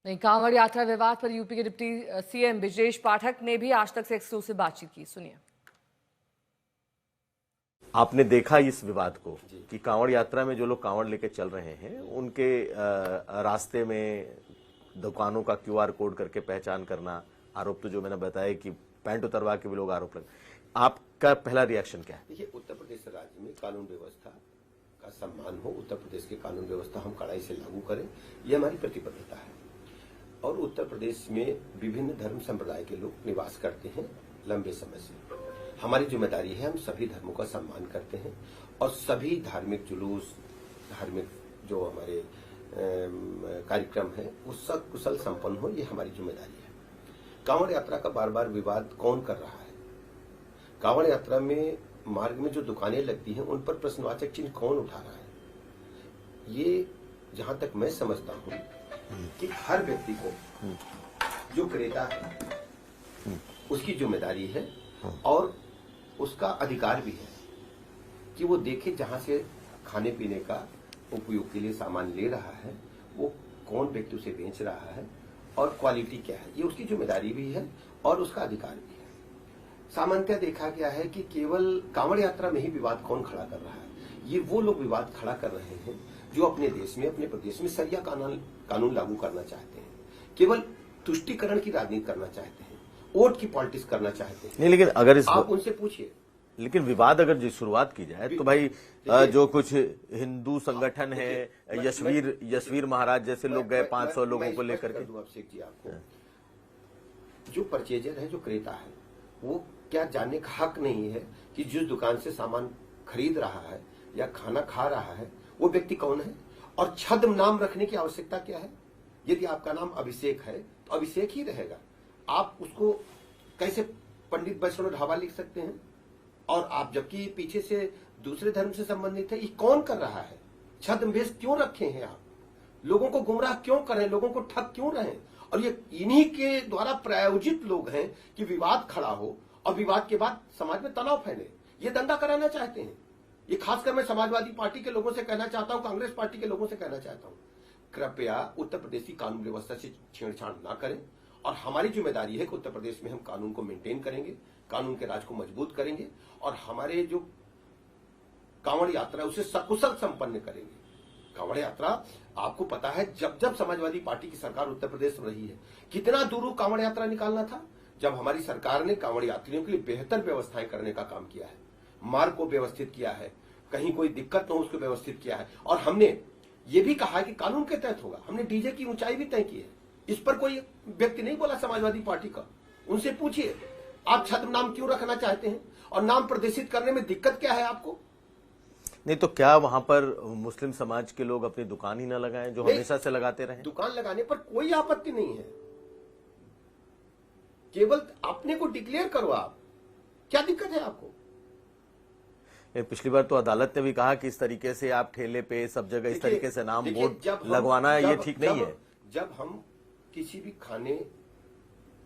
वहीं कांवड़ यात्रा विवाद पर यूपी के डिप्टी सीएम ब्रजेश पाठक ने भी आज तक से एक्सक्लूसिव बातचीत की। सुनिए। आपने देखा इस विवाद को कि कांवड़ यात्रा में जो लोग कांवड़ लेके चल रहे हैं उनके रास्ते में दुकानों का क्यूआर कोड करके पहचान करना, आरोप तो जो मैंने बताया कि पैंट उतरवा के भी लोग आरोप लगे। आपका पहला रिएक्शन क्या है? देखिए, उत्तर प्रदेश राज्य में कानून व्यवस्था का सम्मान हो, उत्तर प्रदेश की कानून व्यवस्था हम कड़ाई से लागू करें, ये हमारी प्रतिबद्धता है। और उत्तर प्रदेश में विभिन्न धर्म संप्रदाय के लोग निवास करते हैं लंबे समय से। हमारी जिम्मेदारी है, हम सभी धर्मों का सम्मान करते हैं और सभी धार्मिक जुलूस, धार्मिक जो हमारे कार्यक्रम है वो सब कुशल संपन्न हो, ये हमारी जिम्मेदारी है। कांवड़ यात्रा का बार बार विवाद कौन कर रहा है? कांवड़ यात्रा में मार्ग में जो दुकानें लगती हैं उन पर प्रश्नवाचक चिन्ह कौन उठा रहा है? ये जहां तक मैं समझता हूं कि हर व्यक्ति को जो क्रेता है उसकी जिम्मेदारी है और उसका अधिकार भी है कि वो देखे जहां से खाने पीने का उपयोग के लिए सामान ले रहा है वो कौन व्यक्ति उसे बेच रहा है और क्वालिटी क्या है, ये उसकी जिम्मेदारी भी है और उसका अधिकार भी है। सामान्यतः देखा गया है कि केवल कांवड़ यात्रा में ही विवाद कौन खड़ा कर रहा है? ये वो लोग विवाद खड़ा कर रहे हैं जो अपने देश में, अपने प्रदेश में सरिया कानून लागू करना चाहते हैं, केवल तुष्टीकरण की राजनीति करना चाहते हैं, वोट की पॉलिटिक्स करना चाहते हैं। नहीं, लेकिन अगर आप उनसे पूछिए। लेकिन विवाद अगर जो शुरुआत की जाए तो भाई जो कुछ हिंदू संगठन है, यशवीर महाराज जैसे लोग गए 500 लोगों को लेकर के। अभिषेक जी, आपको जो परचेजर है, जो क्रेता है, वो क्या जानने का हक नहीं है कि जिस दुकान से सामान खरीद रहा है या खाना खा रहा है वो व्यक्ति कौन है और छद्म नाम रखने की आवश्यकता क्या है? यदि आपका नाम अभिषेक है तो अभिषेक ही रहेगा। आप उसको कैसे पंडित वैष्णव ढाबा लिख सकते हैं? और आप जबकि पीछे से दूसरे धर्म से संबंधित है, ये कौन कर रहा है? छद्म वेश क्यों रखे हैं आप? लोगों को गुमराह क्यों करें? लोगों को ठग क्यों रहे? और ये इन्हीं के द्वारा प्रायोजित लोग हैं कि विवाद खड़ा हो और विवाद के बाद समाज में तनाव फैले। ये दंगा कराना चाहते हैं। ये खासकर मैं समाजवादी पार्टी के लोगों से कहना चाहता हूं, कांग्रेस पार्टी के लोगों से कहना चाहता हूं, कृपया उत्तर प्रदेश की कानून व्यवस्था से छेड़छाड़ ना करें और हमारी जिम्मेदारी है कि उत्तर प्रदेश में हम कानून को मेंटेन करेंगे, कानून के राज को मजबूत करेंगे और हमारे जो कांवड़ यात्रा है उसे सकुशल संपन्न करेंगे। कांवड़ यात्रा, आपको पता है, जब जब समाजवादी पार्टी की सरकार उत्तर प्रदेश में रही है, कितना दूर कांवड़ यात्रा निकालना था। जब हमारी सरकार ने कांवड़ यात्रियों के लिए बेहतर व्यवस्थाएं करने का काम किया है, मार्ग को व्यवस्थित किया है, कहीं कोई दिक्कत न हो उसको व्यवस्थित किया है और हमने ये भी कहा है कि कानून के तहत होगा। हमने डीजे की ऊंचाई भी तय की है। इस पर कोई व्यक्ति नहीं बोला समाजवादी पार्टी का। उनसे पूछिए आप छद्म नाम क्यों रखना चाहते हैं और नाम प्रदर्शित करने में दिक्कत क्या है आपको? नहीं तो क्या वहां पर मुस्लिम समाज के लोग अपनी दुकान ही ना लगाएं जो हमेशा से लगाते रहे? दुकान लगाने पर कोई आपत्ति नहीं है, केवल अपने को डिक्लेयर करो आप। क्या दिक्कत है आपको? पिछली बार तो अदालत ने भी कहा कि इस तरीके से आप ठेले पे सब जगह इस तरीके से नाम बोर्ड लगवाना ये ठीक नहीं है। जब हम किसी भी खाने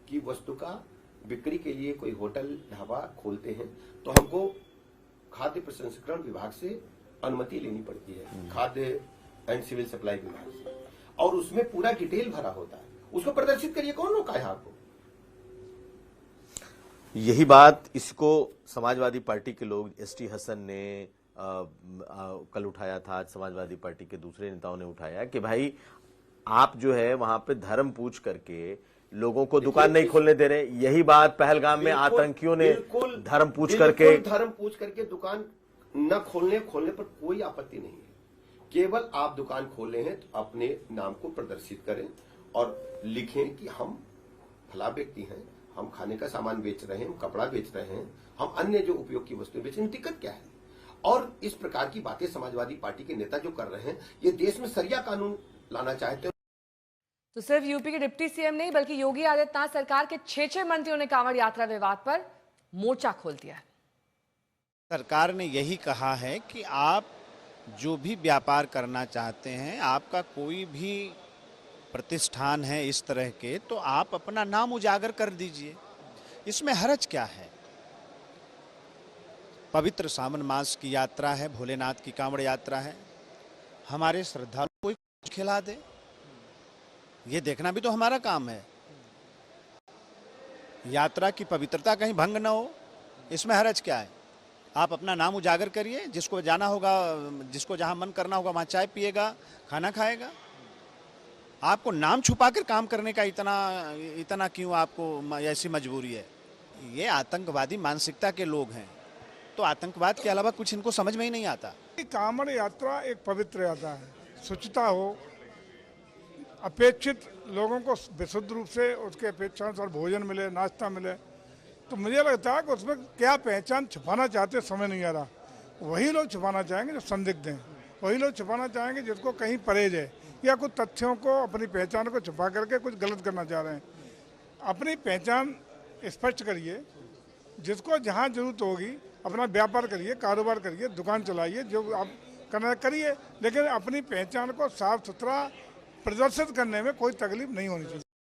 की वस्तु का बिक्री के लिए कोई होटल ढाबा खोलते हैं तो हमको खाद्य प्रसंस्करण विभाग से अनुमति लेनी पड़ती है, खाद्य एंड सिविल सप्लाई विभाग से, और उसमें पूरा डिटेल भरा होता है। उसको प्रदर्शित करिए, कौन रोका है आपको? यही बात इसको समाजवादी पार्टी के लोग, एसटी हसन ने कल उठाया था, आज समाजवादी पार्टी के दूसरे नेताओं ने उठाया कि भाई आप जो है वहां पे धर्म पूछ करके लोगों को दुकान नहीं खोलने दे रहे। यही बात पहलगाम में आतंकियों ने धर्म पूछ करके दुकान न खोलने पर कोई आपत्ति नहीं है। केवल आप दुकान खोले हैं तो अपने नाम को प्रदर्शित करें और लिखें कि हम फला व्यक्ति हैं, हम खाने का सामान बेच रहे हैं, हम कपड़ा बेच रहे हैं, हम अन्य जो उपयोग की वस्तुएं बेच रहे हैं, दिक्कत क्या है? और इस प्रकार की बातें समाजवादी पार्टी के नेता जो कर रहे हैं, ये देश में सरिया कानून लाना चाहते हैं। तो सिर्फ यूपी के डिप्टी सीएम नहीं बल्कि योगी आदित्यनाथ सरकार के 6 मंत्रियों ने कांवड़ यात्रा विवाद पर मोर्चा खोल दिया है। सरकार ने यही कहा है कि आप जो भी व्यापार करना चाहते हैं, आपका कोई भी प्रतिष्ठान है इस तरह के, तो आप अपना नाम उजागर कर दीजिए। इसमें हर्ज क्या है? पवित्र सावन मास की यात्रा है, भोलेनाथ की कांवड़ यात्रा है। हमारे श्रद्धालु कोई कुछ खिला दे, ये देखना भी तो हमारा काम है। यात्रा की पवित्रता कहीं भंग न हो, इसमें हरज क्या है। आप अपना नाम उजागर करिए, जिसको जाना होगा, जिसको जहां मन करना होगा वहां चाय पिएगा, खाना खाएगा। आपको नाम छुपाकर काम करने का इतना क्यों आपको ऐसी मजबूरी है। ये आतंकवादी मानसिकता के लोग हैं, तो आतंकवाद के अलावा कुछ इनको समझ में ही नहीं आता। कांवड़ यात्रा एक पवित्र यात्रा है, शुचिता हो, अपेक्षित लोगों को विशुद्ध रूप से उसके अपेक्षानुसार भोजन मिले, नाश्ता मिले। तो मुझे लगता है कि उसमें क्या पहचान छुपाना चाहते समझ नहीं आ रहा। वही लोग छुपाना चाहेंगे जो संदिग्ध हैं, वही लोग छुपाना चाहेंगे जिसको कहीं परहेज है या कुछ तथ्यों को, अपनी पहचान को छुपा करके कुछ गलत करना चाह रहे हैं। अपनी पहचान स्पष्ट करिए, जिसको जहाँ जरूरत होगी अपना व्यापार करिए, कारोबार करिए, दुकान चलाइए, जो आप करना करिए, लेकिन अपनी पहचान को साफ सुथरा प्रदर्शित करने में कोई तकलीफ नहीं होनी चाहिए।